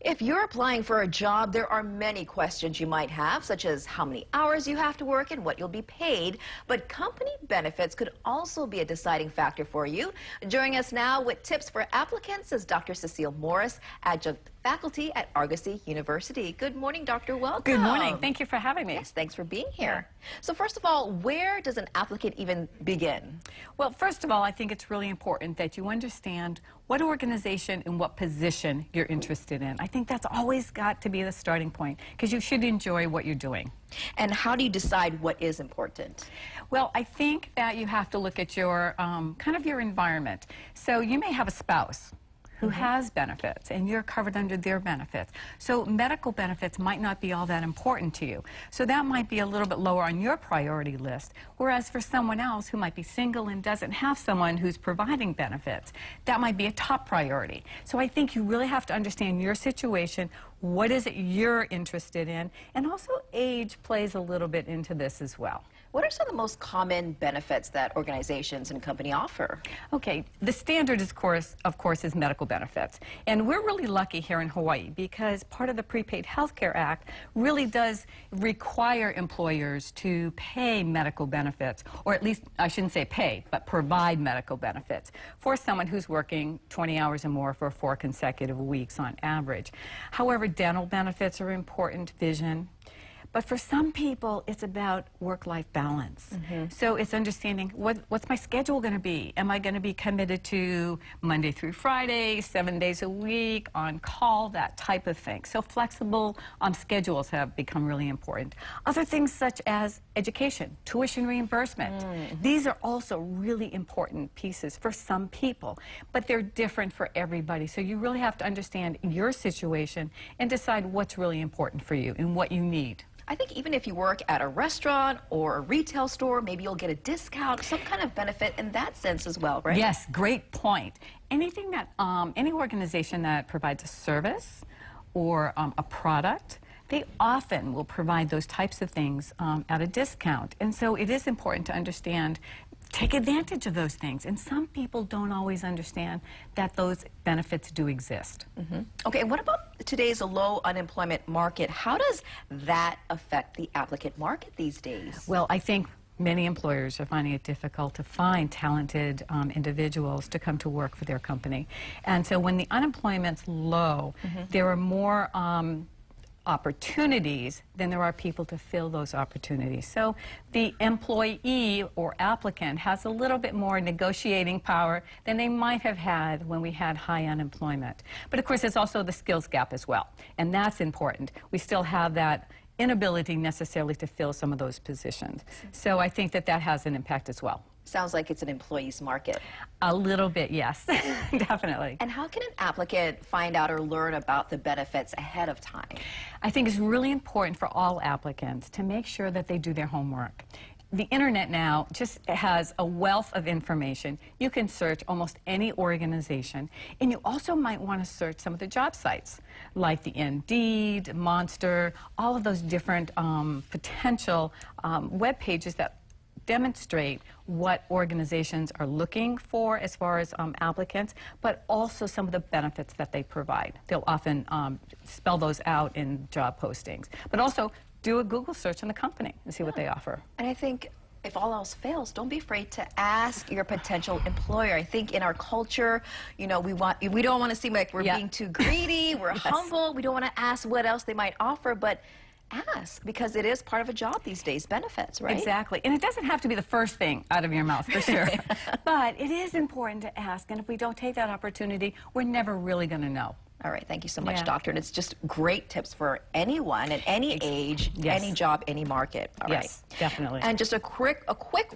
If you're applying for a job, there are many questions you might have, such as how many hours you have to work and what you'll be paid. But company benefits could also be a deciding factor for you. Joining us now with tips for applicants is Dr. Cecile Morris, adjunct faculty at Argosy University. Good morning, Dr. Welcome. Good morning. Thank you for having me. Yes, thanks for being here. So first of all, where does an applicant even begin? Well, first of all, I think it's really important that you understand what organization and what position you're interested in. I think that's always got to be the starting point because you should enjoy what you're doing. And how do you decide what is important? Well, I think that you have to look at your kind of your environment. So you may have a spouse who has benefits, and you're covered under their benefits. So medical benefits might not be all that important to you. So that might be a little bit lower on your priority list, whereas for someone else who might be single and doesn't have someone who's providing benefits, that might be a top priority. So I think you really have to understand your situation, what is it you're interested in, and also age plays a little bit into this as well. What are some of the most common benefits that organizations and company offer? Okay, the standard, of course, is medical benefits. And we're really lucky here in Hawaii because part of the Prepaid Healthcare Act really does require employers to pay medical benefits, or at least, I shouldn't say pay, but provide medical benefits for someone who's working 20 hours or more for 4 consecutive weeks on average. However, dental benefits are important, vision. But for some people, it's about work-life balance. So it's understanding what's my schedule going to be? Am I going to be committed to Monday through Friday, 7 days a week, on call, that type of thing. So flexible schedules have become really important. Other things such as education, tuition reimbursement. These are also really important pieces for some people, but they're different for everybody. So you really have to understand your situation and decide what's really important for you and what you need. I think even if you work at a restaurant or a retail store, maybe you'll get a discount, some kind of benefit in that sense as well, right? Yes, great point. Anything that, any organization that provides a service or a product, they often will provide those types of things at a discount. And so it is important to understand, take advantage of those things. And some people don't always understand that those benefits do exist. Okay, and what about today's low unemployment market? How does that affect the applicant market these days? Well, I think many employers are finding it difficult to find talented individuals to come to work for their company. And so when the unemployment's low, there are more opportunities than there are people to fill those opportunities. So the employee or applicant has a little bit more negotiating power than they might have had when we had high unemployment. But of course, there's also the skills gap as well, and that's important. We still have that inability necessarily to fill some of those positions. So I think that that has an impact as well. Sounds like it's an employee's market. A little bit, yes, definitely. And how can an applicant find out or learn about the benefits ahead of time? I think it's really important for all applicants to make sure that they do their homework. The internet now just has a wealth of information. You can search almost any organization, and you also might want to search some of the job sites, like the Indeed, Monster, all of those different potential web pages that demonstrate what organizations are looking for as far as applicants, but also some of the benefits that they provide. They'll often spell those out in job postings, but also do a Google search on the company and see what they offer. And I think if all else fails, don't be afraid to ask your potential employer. I think in our culture, you know, we don't want to seem like we're being too greedy, we're humble, we don't want to ask what else they might offer, but ask, because it is part of a job these days, benefits, right? Exactly. And it doesn't have to be the first thing out of your mouth, for sure. But it is important to ask, and if we don't take that opportunity, we're never really going to know. All right, thank you so much, Doctor. And it's just great tips for anyone at any age, any job, any market. All right. Yes, definitely. And just a quick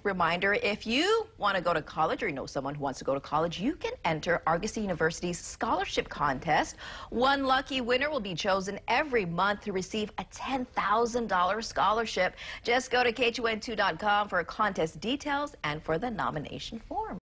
reminder, if you want to go to college or you know someone who wants to go to college, you can enter Argosy University's scholarship contest. One lucky winner will be chosen every month to receive a $10,000 scholarship. Just go to KHON2.com for contest details and for the nomination form.